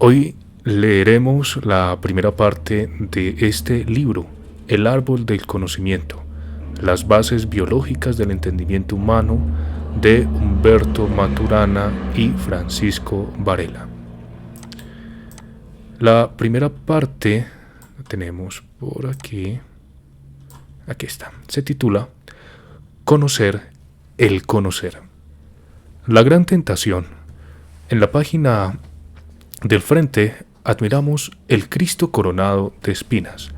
Hoy leeremos la primera parte de este libro, El árbol del conocimiento, las bases biológicas del entendimiento humano, de Humberto Maturana y Francisco Varela. La primera parte la tenemos por aquí. Aquí está. Se titula Conocer el conocer. La gran tentación. En la página del frente admiramos el Cristo coronado de espinas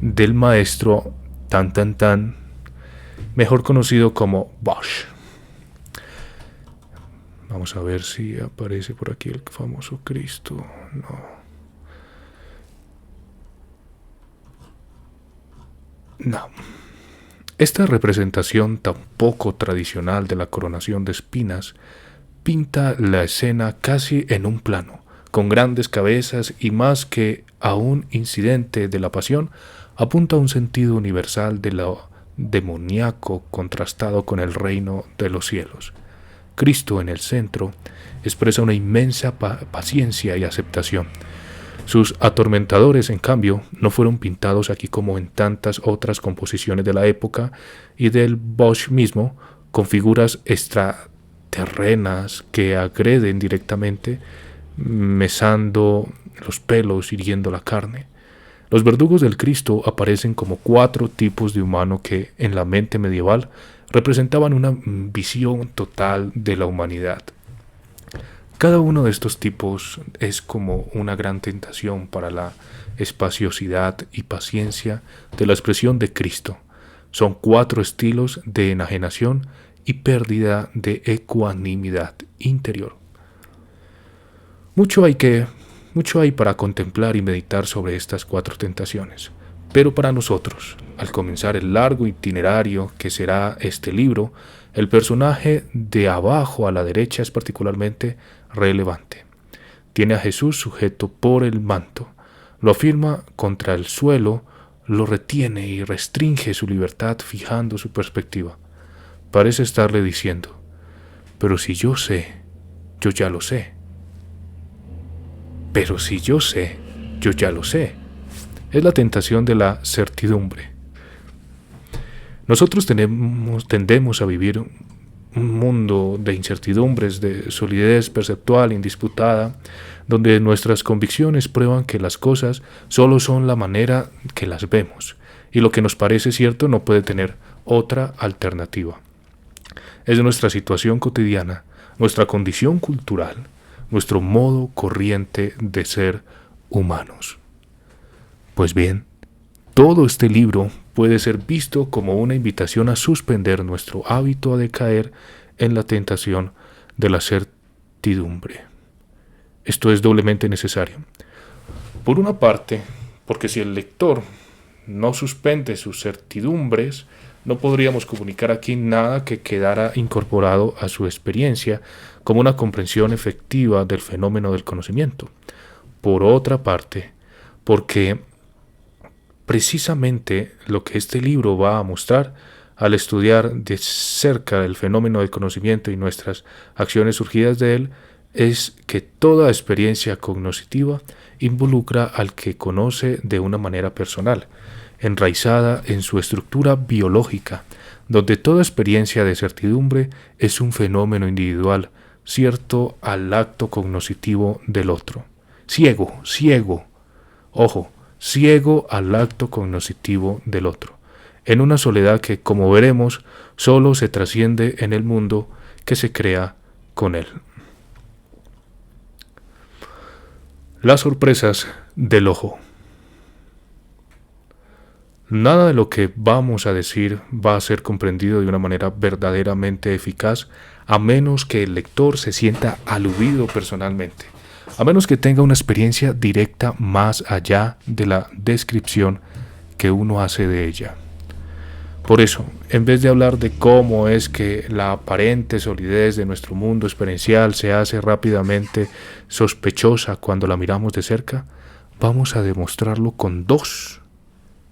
del maestro Tan Tan Tan, mejor conocido como Bosch. Vamos a ver si aparece por aquí el famoso Cristo. No. Esta representación tan poco tradicional de la coronación de espinas pinta la escena casi en un plano, con grandes cabezas y más que a un incidente de la pasión, apunta a un sentido universal de lo demoníaco contrastado con el reino de los cielos. Cristo en el centro expresa una inmensa paciencia y aceptación. Sus atormentadores, en cambio, no fueron pintados aquí como en tantas otras composiciones de la época y del Bosch mismo, con figuras extraterrenas que agreden directamente, mesando los pelos, hiriendo la carne. Los verdugos del Cristo aparecen como 4 tipos de humano que, en la mente medieval, representaban una visión total de la humanidad. Cada uno de estos tipos es como una gran tentación para la espaciosidad y paciencia de la expresión de Cristo. Son 4 estilos de enajenación y pérdida de ecuanimidad interior. Mucho hay para contemplar y meditar sobre estas 4 tentaciones. Pero para nosotros, al comenzar el largo itinerario que será este libro, el personaje de abajo a la derecha es particularmente relevante. Tiene a Jesús sujeto por el manto, lo afirma contra el suelo, lo retiene y restringe su libertad fijando su perspectiva. Parece estarle diciendo, pero si yo sé, yo ya lo sé. Pero si yo sé, yo ya lo sé. Es la tentación de la certidumbre. Nosotros tendemos a vivir un mundo de incertidumbres, de solidez perceptual indisputada, donde nuestras convicciones prueban que las cosas solo son la manera que las vemos, y lo que nos parece cierto no puede tener otra alternativa. Es nuestra situación cotidiana, nuestra condición cultural, nuestro modo corriente de ser humanos. Pues bien, todo este libro puede ser visto como una invitación a suspender nuestro hábito de caer en la tentación de la certidumbre. Esto es doblemente necesario. Por una parte, porque si el lector no suspende sus certidumbres, no podríamos comunicar aquí nada que quedara incorporado a su experiencia como una comprensión efectiva del fenómeno del conocimiento. Por otra parte, porque precisamente lo que este libro va a mostrar al estudiar de cerca el fenómeno del conocimiento y nuestras acciones surgidas de él es que toda experiencia cognoscitiva involucra al que conoce de una manera personal, enraizada en su estructura biológica, donde toda experiencia de certidumbre es un fenómeno individual, cierto al acto cognoscitivo del otro. Ciego, ojo, ciego al acto cognoscitivo del otro, en una soledad que, como veremos, solo se trasciende en el mundo que se crea con él. Las sorpresas del ojo. Nada de lo que vamos a decir va a ser comprendido de una manera verdaderamente eficaz a menos que el lector se sienta aludido personalmente, a menos que tenga una experiencia directa más allá de la descripción que uno hace de ella. Por eso, en vez de hablar de cómo es que la aparente solidez de nuestro mundo experiencial se hace rápidamente sospechosa cuando la miramos de cerca, vamos a demostrarlo con 2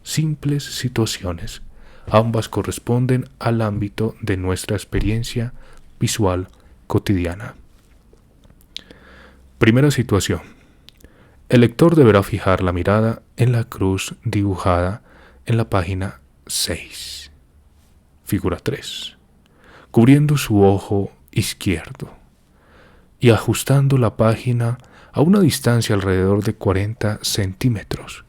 simples situaciones. Ambas corresponden al ámbito de nuestra experiencia visual cotidiana. Primera situación. El lector deberá fijar la mirada en la cruz dibujada en la página 6. Figura 3. Cubriendo su ojo izquierdo y ajustando la página a una distancia alrededor de 40 centímetros.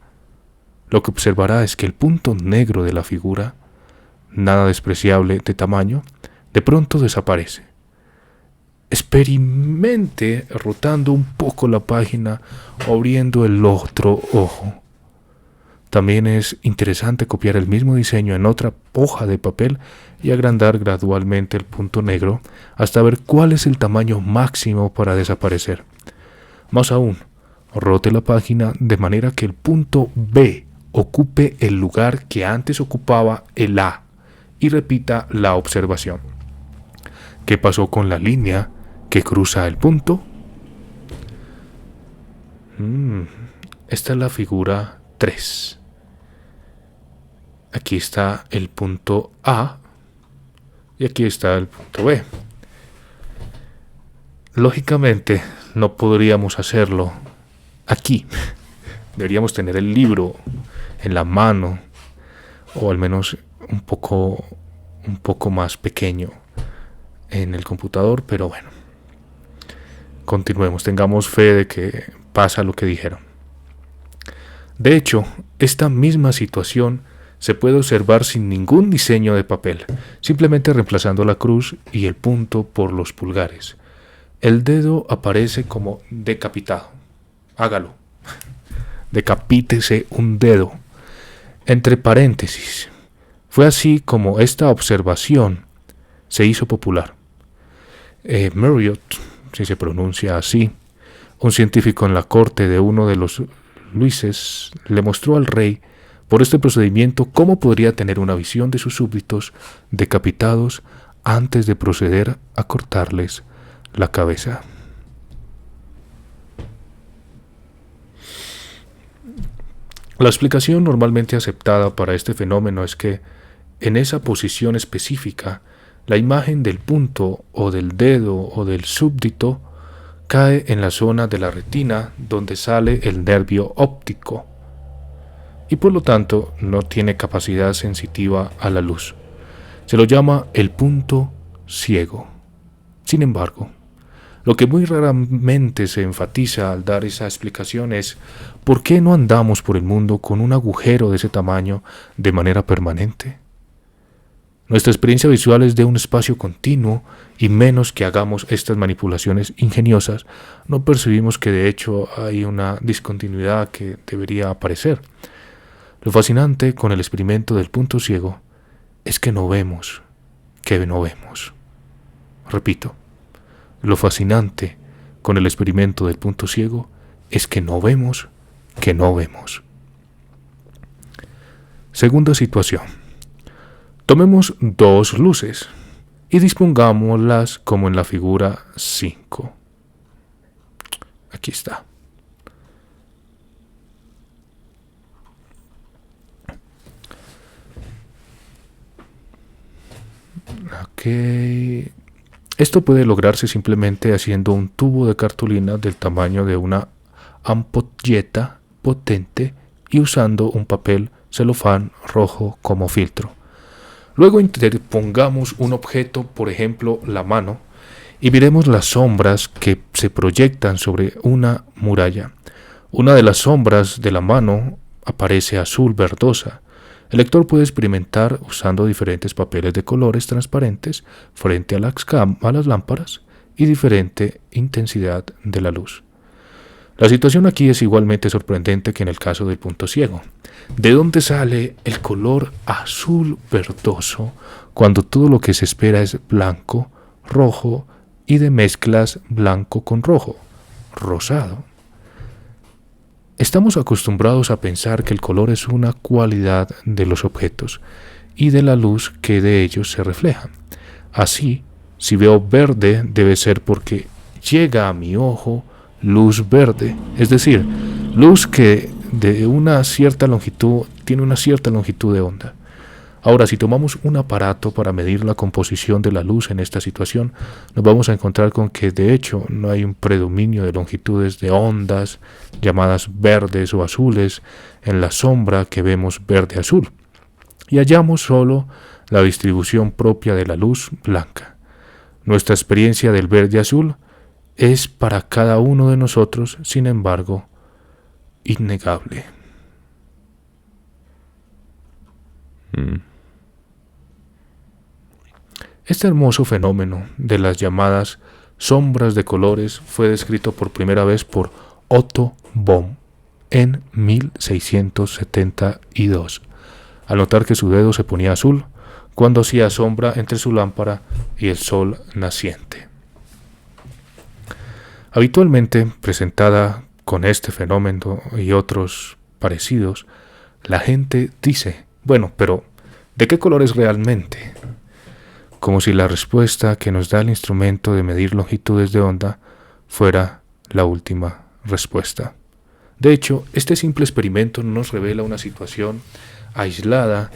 Lo que observará es que el punto negro de la figura, nada despreciable de tamaño, de pronto desaparece. Experimente rotando un poco la página o abriendo el otro ojo. También es interesante copiar el mismo diseño en otra hoja de papel y agrandar gradualmente el punto negro hasta ver cuál es el tamaño máximo para desaparecer. Más aún, rote la página de manera que el punto B ocupe el lugar que antes ocupaba el A y repita la observación. ¿Qué pasó con la línea que cruza el punto? Esta es la figura 3. Aquí está el punto A y aquí está el punto B. Lógicamente no podríamos hacerlo aquí. Deberíamos tener el libro en la mano o al menos un poco más pequeño en el computador, pero bueno. Continuemos, tengamos fe de que pasa lo que dijeron. De hecho, esta misma situación se puede observar sin ningún diseño de papel, simplemente reemplazando la cruz y el punto por los pulgares. El dedo aparece como decapitado. Hágalo. Decapítese un dedo. Entre paréntesis. Fue así como esta observación se hizo popular. Marriott, si se pronuncia así, un científico en la corte de uno de los Luises, le mostró al rey por este procedimiento cómo podría tener una visión de sus súbditos decapitados antes de proceder a cortarles la cabeza. La explicación normalmente aceptada para este fenómeno es que en esa posición específica la imagen del punto o del dedo o del súbdito cae en la zona de la retina donde sale el nervio óptico y por lo tanto no tiene capacidad sensitiva a la luz. Se lo llama el punto ciego. Sin embargo, lo que muy raramente se enfatiza al dar esa explicación es ¿por qué no andamos por el mundo con un agujero de ese tamaño de manera permanente? Nuestra experiencia visual es de un espacio continuo y menos que hagamos estas manipulaciones ingeniosas, no percibimos que de hecho hay una discontinuidad que debería aparecer. Lo fascinante con el experimento del punto ciego es que no vemos, que no vemos. Repito, lo fascinante con el experimento del punto ciego es que no vemos, que no vemos. Segunda situación. Tomemos dos luces y dispongámoslas como en la figura 5. Aquí está. Ok. Esto puede lograrse simplemente haciendo un tubo de cartulina del tamaño de una ampolleta potente y usando un papel celofán rojo como filtro. Luego interpongamos un objeto, por ejemplo la mano, y veremos las sombras que se proyectan sobre una muralla. Una de las sombras de la mano aparece azul verdosa. El lector puede experimentar usando diferentes papeles de colores transparentes frente a las lámparas y diferente intensidad de la luz. La situación aquí es igualmente sorprendente que en el caso del punto ciego. ¿De dónde sale el color azul verdoso cuando todo lo que se espera es blanco, rojo y de mezclas blanco con rojo, rosado? Estamos acostumbrados a pensar que el color es una cualidad de los objetos y de la luz que de ellos se refleja. Así, si veo verde debe ser porque llega a mi ojo luz verde, es decir, luz que de una cierta longitud tiene una cierta longitud de onda. Ahora, si tomamos un aparato para medir la composición de la luz en esta situación, nos vamos a encontrar con que de hecho no hay un predominio de longitudes de ondas llamadas verdes o azules en la sombra que vemos verde-azul, y hallamos solo la distribución propia de la luz blanca. Nuestra experiencia del verde-azul es para cada uno de nosotros, sin embargo, innegable. Este hermoso fenómeno de las llamadas sombras de colores fue descrito por primera vez por Otto Bohm en 1672, al notar que su dedo se ponía azul cuando hacía sombra entre su lámpara y el sol naciente. Habitualmente presentada con este fenómeno y otros parecidos, la gente dice, bueno, pero ¿de qué color es realmente? Como si la respuesta que nos da el instrumento de medir longitudes de onda fuera la última respuesta. De hecho, este simple experimento nos revela una situación aislada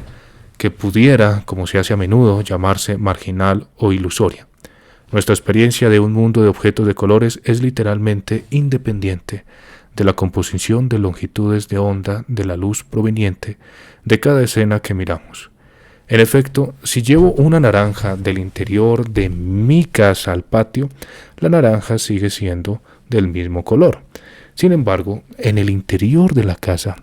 que pudiera, como se hace a menudo, llamarse marginal o ilusoria. Nuestra experiencia de un mundo de objetos de colores es literalmente independiente de la composición de longitudes de onda de la luz proveniente de cada escena que miramos. En efecto, si llevo una naranja del interior de mi casa al patio, la naranja sigue siendo del mismo color. Sin embargo, en el interior de la casa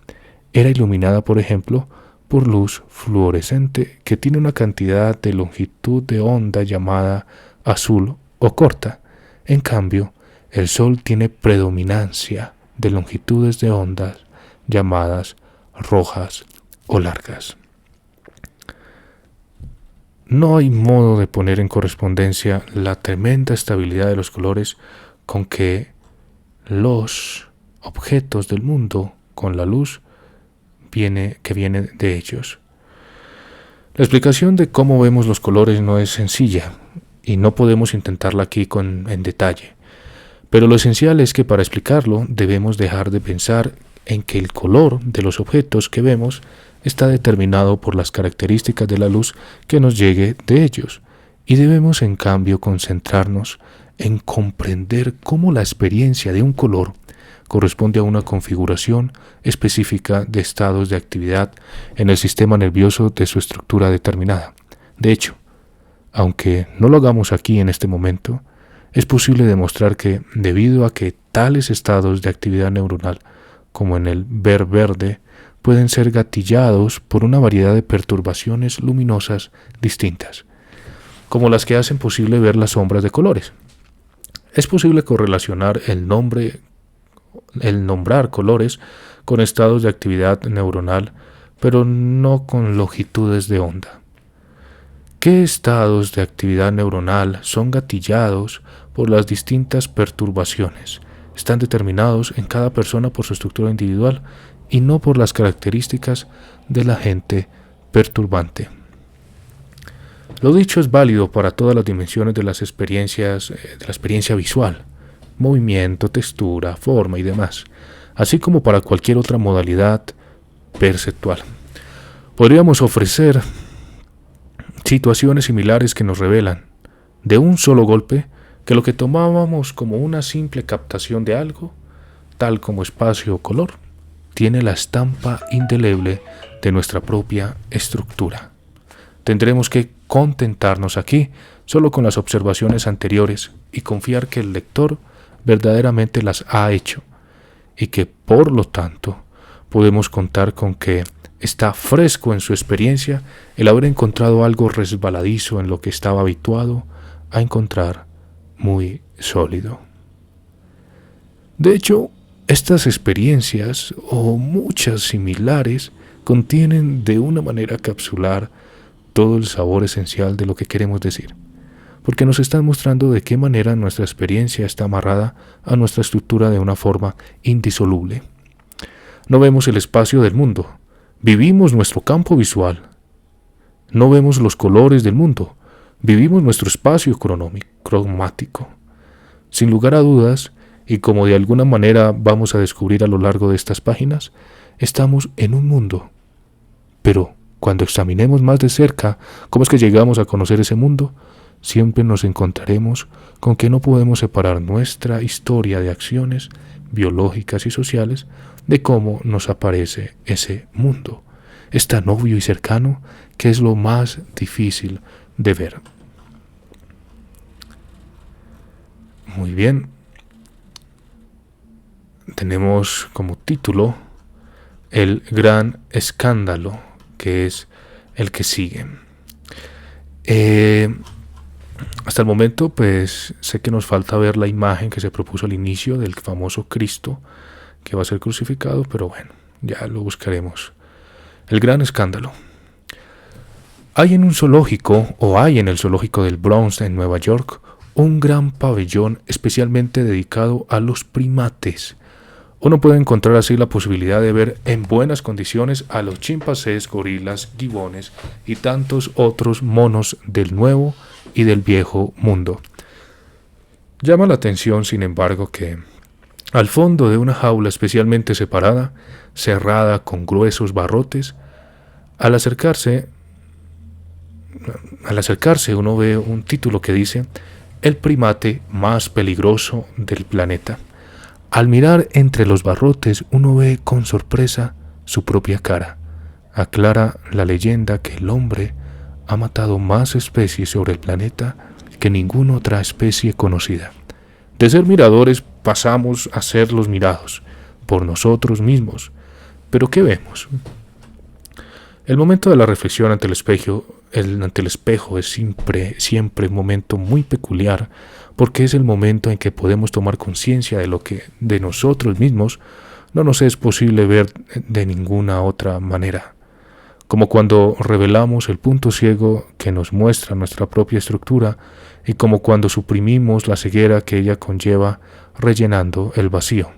era iluminada, por ejemplo, por luz fluorescente que tiene una cantidad de longitud de onda llamada azul o corta. En cambio, el sol tiene predominancia de longitudes de ondas llamadas rojas o largas. No hay modo de poner en correspondencia la tremenda estabilidad de los colores con que los objetos del mundo con la luz que viene de ellos. La explicación de cómo vemos los colores no es sencilla y no podemos intentarla aquí en detalle, pero lo esencial es que para explicarlo debemos dejar de pensar en que el color de los objetos que vemos está determinado por las características de la luz que nos llegue de ellos, y debemos en cambio concentrarnos en comprender cómo la experiencia de un color corresponde a una configuración específica de estados de actividad en el sistema nervioso de su estructura determinada. De hecho, aunque no lo hagamos aquí en este momento, es posible demostrar que, debido a que tales estados de actividad neuronal, como en el ver verde, pueden ser gatillados por una variedad de perturbaciones luminosas distintas, como las que hacen posible ver las sombras de colores. Es posible correlacionar el nombrar colores con estados de actividad neuronal, pero no con longitudes de onda. ¿Qué estados de actividad neuronal son gatillados por las distintas perturbaciones? Están determinados en cada persona por su estructura individual y no por las características del agente perturbante. Lo dicho es válido para todas las dimensiones de la experiencia visual, movimiento, textura, forma y demás, así como para cualquier otra modalidad perceptual. Podríamos ofrecer situaciones similares que nos revelan, de un solo golpe, que lo que tomábamos como una simple captación de algo, tal como espacio o color, tiene la estampa indeleble de nuestra propia estructura. Tendremos que contentarnos aquí solo con las observaciones anteriores y confiar que el lector verdaderamente las ha hecho y que, por lo tanto, podemos contar con que está fresco en su experiencia el haber encontrado algo resbaladizo en lo que estaba habituado a encontrar muy sólido. De hecho, estas experiencias, o muchas similares, contienen de una manera capsular todo el sabor esencial de lo que queremos decir, porque nos están mostrando de qué manera nuestra experiencia está amarrada a nuestra estructura de una forma indisoluble. No vemos el espacio del mundo, vivimos nuestro campo visual. No vemos los colores del mundo, vivimos nuestro espacio cromático. Sin lugar a dudas, y como de alguna manera vamos a descubrir a lo largo de estas páginas, estamos en un mundo. Pero, cuando examinemos más de cerca cómo es que llegamos a conocer ese mundo, siempre nos encontraremos con que no podemos separar nuestra historia de acciones biológicas y sociales de cómo nos aparece ese mundo. Es tan obvio y cercano que es lo más difícil de ver. Muy bien. Tenemos como título El Gran Escándalo, que es el que sigue. Hasta el momento, pues sé que nos falta ver la imagen que se propuso al inicio del famoso Cristo que va a ser crucificado, pero bueno, ya lo buscaremos. El Gran Escándalo. Hay en el zoológico del Bronx en Nueva York, un gran pabellón especialmente dedicado a los primates. Uno puede encontrar así la posibilidad de ver en buenas condiciones a los chimpancés, gorilas, gibones y tantos otros monos del nuevo y del viejo mundo. Llama la atención, sin embargo, que al fondo de una jaula especialmente separada, cerrada con gruesos barrotes, al acercarse uno ve un título que dice El primate más peligroso del planeta. Al mirar entre los barrotes uno ve con sorpresa su propia cara. Aclara la leyenda que el hombre ha matado más especies sobre el planeta que ninguna otra especie conocida. De ser miradores pasamos a ser los mirados por nosotros mismos. ¿Pero qué vemos? El momento de la reflexión ante el espejo es siempre un momento muy peculiar, porque es el momento en que podemos tomar conciencia de lo que de nosotros mismos no nos es posible ver de ninguna otra manera. Como cuando revelamos el punto ciego que nos muestra nuestra propia estructura y como cuando suprimimos la ceguera que ella conlleva rellenando el vacío.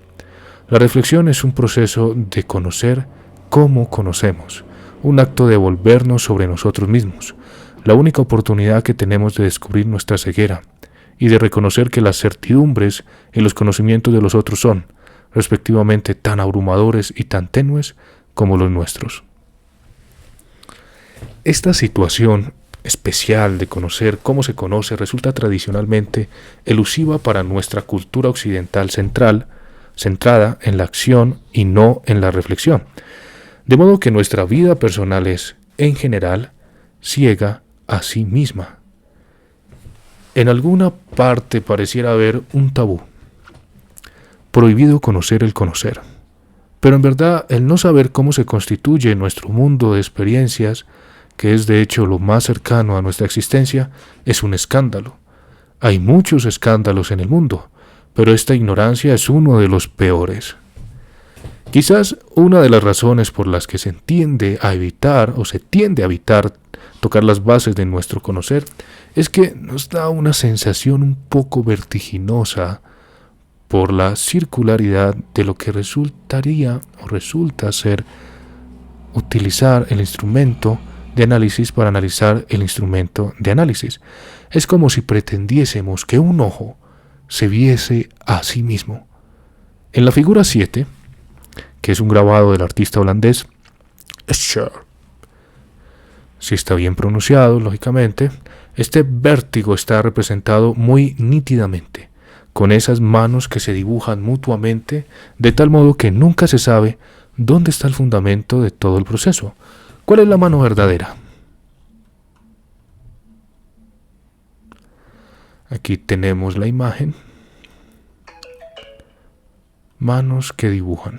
La reflexión es un proceso de conocer cómo conocemos, un acto de volvernos sobre nosotros mismos, la única oportunidad que tenemos de descubrir nuestra ceguera y de reconocer que las certidumbres y los conocimientos de los otros son, respectivamente, tan abrumadores y tan tenues como los nuestros. Esta situación especial de conocer cómo se conoce resulta tradicionalmente elusiva para nuestra cultura occidental centrada en la acción y no en la reflexión. De modo que nuestra vida personal es, en general, ciega a sí misma. En alguna parte pareciera haber un tabú. Prohibido conocer el conocer. Pero en verdad, el no saber cómo se constituye nuestro mundo de experiencias, que es de hecho lo más cercano a nuestra existencia, es un escándalo. Hay muchos escándalos en el mundo, pero esta ignorancia es uno de los peores. Quizás una de las razones por las que se tiende a evitar tocar las bases de nuestro conocer es que nos da una sensación un poco vertiginosa por la circularidad de lo que resulta ser utilizar el instrumento de análisis para analizar el instrumento de análisis. Es como si pretendiésemos que un ojo se viese a sí mismo. En la figura 7, que es un grabado del artista holandés Escher, si está bien pronunciado, lógicamente, este vértigo está representado muy nítidamente, con esas manos que se dibujan mutuamente, de tal modo que nunca se sabe dónde está el fundamento de todo el proceso. ¿Cuál es la mano verdadera? Aquí tenemos la imagen. Manos que dibujan.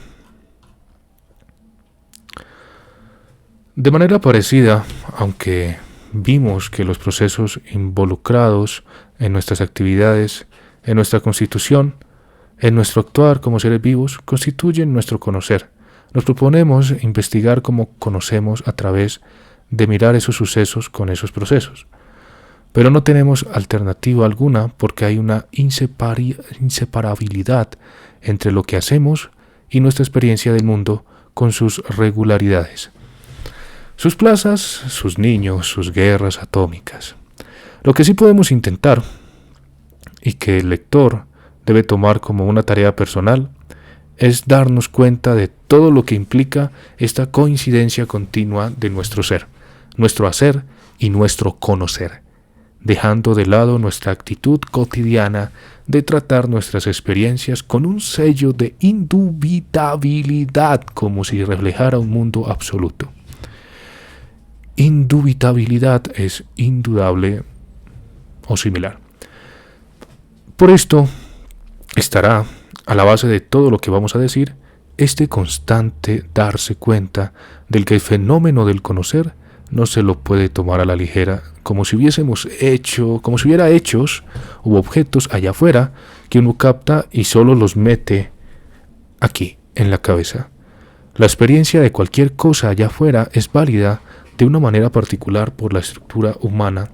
De manera parecida, aunque vimos que los procesos involucrados en nuestras actividades, en nuestra constitución, en nuestro actuar como seres vivos, constituyen nuestro conocer. Nos proponemos investigar cómo conocemos a través de mirar esos sucesos con esos procesos. Pero no tenemos alternativa alguna porque hay una inseparabilidad entre lo que hacemos y nuestra experiencia del mundo con sus regularidades. Sus plazas, sus niños, sus guerras atómicas. Lo que sí podemos intentar, y que el lector debe tomar como una tarea personal, es darnos cuenta de todo lo que implica esta coincidencia continua de nuestro ser. nuestro hacer y nuestro conocer, dejando de lado nuestra actitud cotidiana de tratar nuestras experiencias con un sello de indubitabilidad, como si reflejara un mundo absoluto. Indubitabilidad es indudable o similar. Por esto estará a la base de todo lo que vamos a decir este constante darse cuenta del que el fenómeno del conocer no se lo puede tomar a la ligera, como si hubiera hechos u objetos allá afuera que uno capta y solo los mete aquí, en la cabeza. La experiencia de cualquier cosa allá afuera es válida de una manera particular por la estructura humana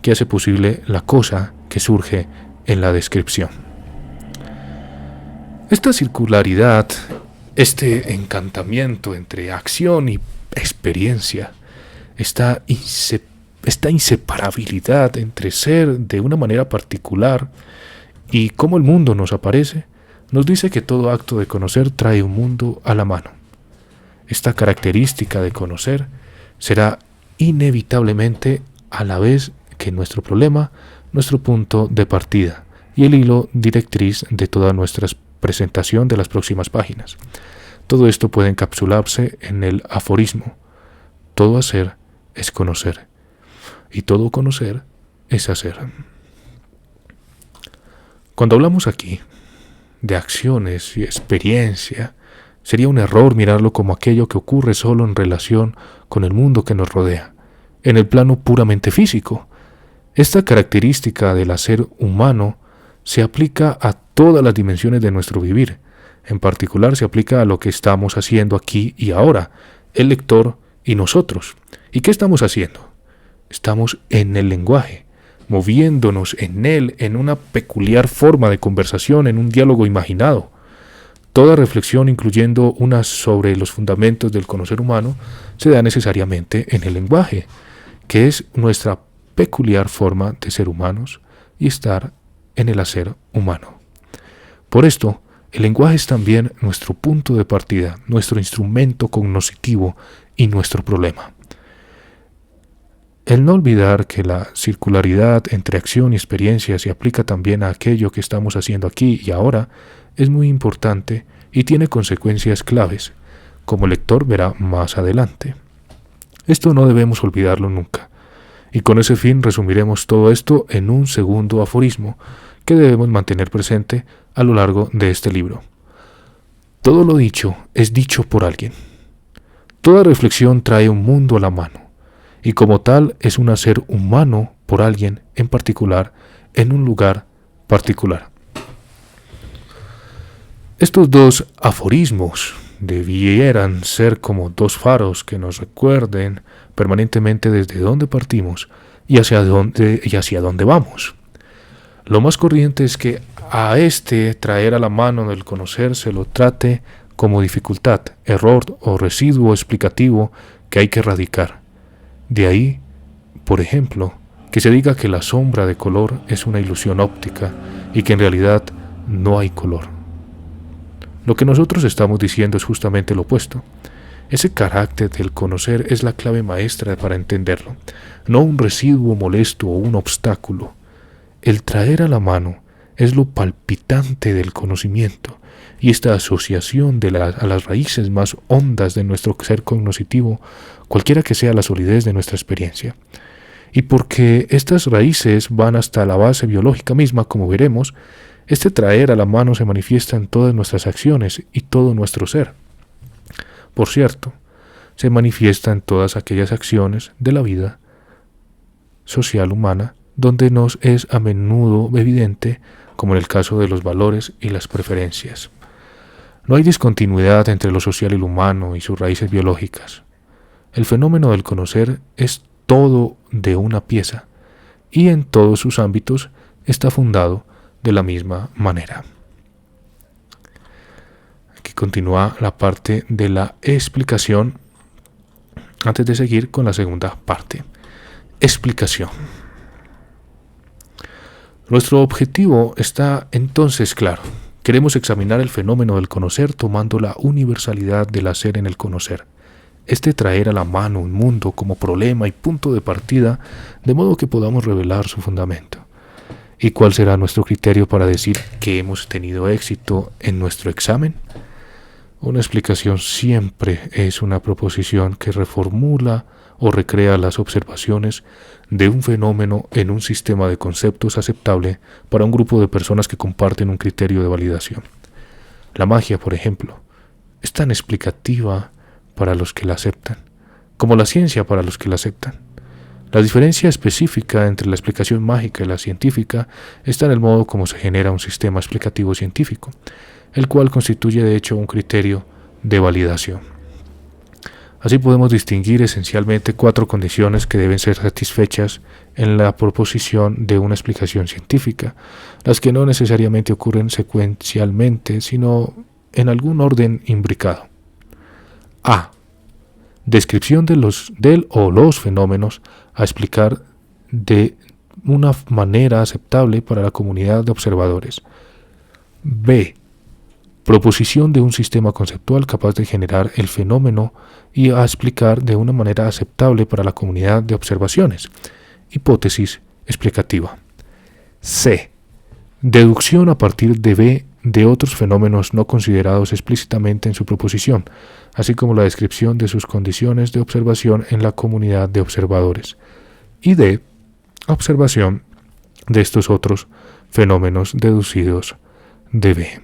que hace posible la cosa que surge en la descripción. Esta circularidad, este encantamiento entre acción y experiencia, esta inseparabilidad entre ser de una manera particular y cómo el mundo nos aparece, nos dice que todo acto de conocer trae un mundo a la mano. Esta característica de conocer será inevitablemente a la vez que nuestro problema, nuestro punto de partida y el hilo directriz de toda nuestra presentación de las próximas páginas. Todo esto puede encapsularse en el aforismo: todo hacer es conocer, y todo conocer es hacer. Cuando hablamos aquí de acciones y experiencia, sería un error mirarlo como aquello que ocurre solo en relación con el mundo que nos rodea, en el plano puramente físico. Esta característica del hacer humano se aplica a todas las dimensiones de nuestro vivir. En particular se aplica a lo que estamos haciendo aquí y ahora, el lector y nosotros. ¿Y qué estamos haciendo? Estamos en el lenguaje, moviéndonos en él en una peculiar forma de conversación, en un diálogo imaginado. Toda reflexión, incluyendo una sobre los fundamentos del conocer humano, se da necesariamente en el lenguaje, que es nuestra peculiar forma de ser humanos y estar en el hacer humano. Por esto, el lenguaje es también nuestro punto de partida, nuestro instrumento cognoscitivo y nuestro problema. El no olvidar que la circularidad entre acción y experiencia se aplica también a aquello que estamos haciendo aquí y ahora es muy importante y tiene consecuencias claves, como el lector verá más adelante. Esto no debemos olvidarlo nunca, y con ese fin resumiremos todo esto en un segundo aforismo que debemos mantener presente a lo largo de este libro. Todo lo dicho es dicho por alguien. Toda reflexión trae un mundo a la mano, y como tal es un hacer humano por alguien en particular, en un lugar particular. Estos dos aforismos debieran ser como dos faros que nos recuerden permanentemente desde dónde partimos y hacia dónde vamos. Lo más corriente es que a traer a la mano del conocer se lo trate como dificultad, error o residuo explicativo que hay que erradicar. De ahí, por ejemplo, que se diga que la sombra de color es una ilusión óptica y que en realidad no hay color. Lo que nosotros estamos diciendo es justamente lo opuesto. Ese carácter del conocer es la clave maestra para entenderlo, no un residuo molesto o un obstáculo. El traer a la mano es lo palpitante del conocimiento, y esta asociación a las raíces más hondas de nuestro ser cognoscitivo, cualquiera que sea la solidez de nuestra experiencia. Y porque estas raíces van hasta la base biológica misma, como veremos, este traer a la mano se manifiesta en todas nuestras acciones y todo nuestro ser. Por cierto, se manifiesta en todas aquellas acciones de la vida social humana donde nos es a menudo evidente, como en el caso de los valores y las preferencias. No hay discontinuidad entre lo social y lo humano y sus raíces biológicas. El fenómeno del conocer es todo de una pieza, y en todos sus ámbitos está fundado de la misma manera. Aquí continúa la parte de la explicación antes de seguir con la segunda parte. Explicación. Nuestro objetivo está entonces claro. Queremos examinar el fenómeno del conocer tomando la universalidad del hacer en el conocer, es de traer a la mano un mundo como problema y punto de partida, de modo que podamos revelar su fundamento. ¿Y cuál será nuestro criterio para decir que hemos tenido éxito en nuestro examen? Una explicación siempre es una proposición que reformula o recrea las observaciones de un fenómeno en un sistema de conceptos aceptable para un grupo de personas que comparten un criterio de validación. La magia, por ejemplo, es tan explicativa para los que la aceptan, como la ciencia para los que la aceptan. La diferencia específica entre la explicación mágica y la científica está en el modo como se genera un sistema explicativo científico, el cual constituye de hecho un criterio de validación. Así podemos distinguir esencialmente 4 condiciones que deben ser satisfechas en la proposición de una explicación científica, las que no necesariamente ocurren secuencialmente, sino en algún orden imbricado. A. Descripción del o los fenómenos a explicar de una manera aceptable para la comunidad de observadores. B. Proposición de un sistema conceptual capaz de generar el fenómeno y a explicar de una manera aceptable para la comunidad de observaciones. Hipótesis explicativa. C. Deducción a partir de B de otros fenómenos no considerados explícitamente en su proposición, así como la descripción de sus condiciones de observación en la comunidad de observadores. Y D. Observación de estos otros fenómenos deducidos de B.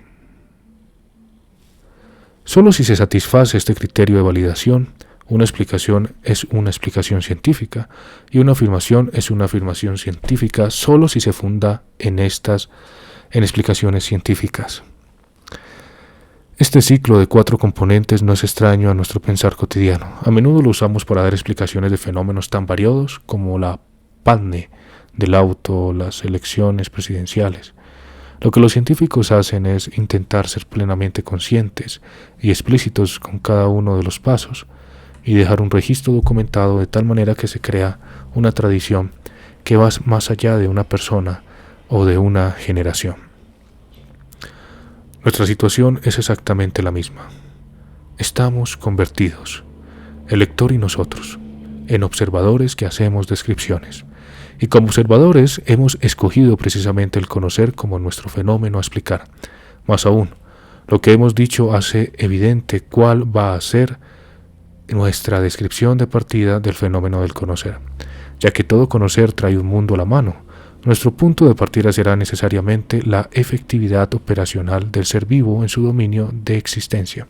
Solo si se satisface este criterio de validación, una explicación es una explicación científica y una afirmación es una afirmación científica solo si se funda en explicaciones científicas. Este ciclo de 4 componentes no es extraño a nuestro pensar cotidiano. A menudo lo usamos para dar explicaciones de fenómenos tan variados como la pandemia del auto o las elecciones presidenciales. Lo que los científicos hacen es intentar ser plenamente conscientes y explícitos con cada uno de los pasos y dejar un registro documentado de tal manera que se crea una tradición que va más allá de una persona o de una generación. Nuestra situación es exactamente la misma. Estamos convertidos, el lector y nosotros, en observadores que hacemos descripciones. Y como observadores hemos escogido precisamente el conocer como nuestro fenómeno a explicar. Más aún, lo que hemos dicho hace evidente cuál va a ser nuestra descripción de partida del fenómeno del conocer. Ya que todo conocer trae un mundo a la mano, nuestro punto de partida será necesariamente la efectividad operacional del ser vivo en su dominio de existencia.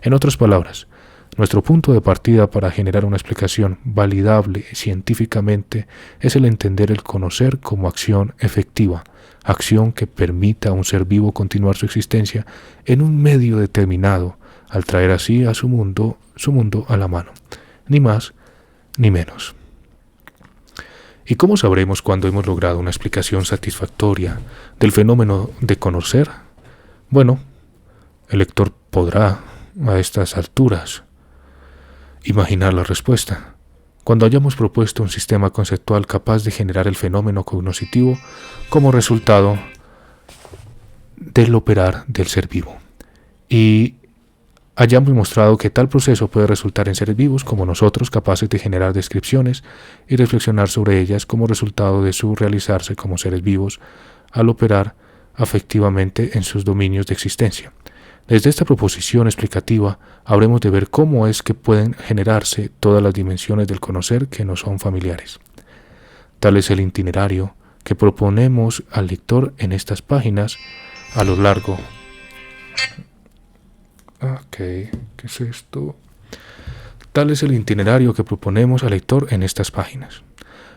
En otras palabras, nuestro punto de partida para generar una explicación validable científicamente es el entender el conocer como acción efectiva, acción que permita a un ser vivo continuar su existencia en un medio determinado, al traer así a su mundo a la mano, ni más ni menos. ¿Y cómo sabremos cuándo hemos logrado una explicación satisfactoria del fenómeno de conocer? Bueno, el lector podrá, a estas alturas, imaginar la respuesta, cuando hayamos propuesto un sistema conceptual capaz de generar el fenómeno cognoscitivo como resultado del operar del ser vivo, y hayamos mostrado que tal proceso puede resultar en seres vivos como nosotros capaces de generar descripciones y reflexionar sobre ellas como resultado de su realizarse como seres vivos al operar afectivamente en sus dominios de existencia. Desde esta proposición explicativa habremos de ver cómo es que pueden generarse todas las dimensiones del conocer que nos son familiares. Tal es el itinerario que proponemos al lector en estas páginas a lo largo. ¿Qué es esto? Tal es el itinerario que proponemos al lector en estas páginas.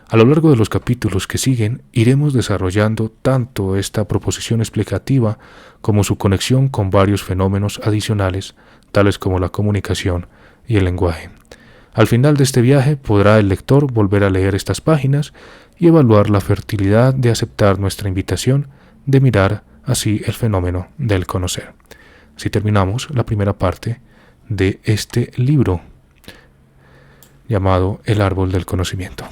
A lo largo de los capítulos que siguen, iremos desarrollando tanto esta proposición explicativa como su conexión con varios fenómenos adicionales, tales como la comunicación y el lenguaje. Al final de este viaje podrá el lector volver a leer estas páginas y evaluar la fertilidad de aceptar nuestra invitación de mirar así el fenómeno del conocer. Así terminamos la primera parte de este libro llamado El Árbol del Conocimiento.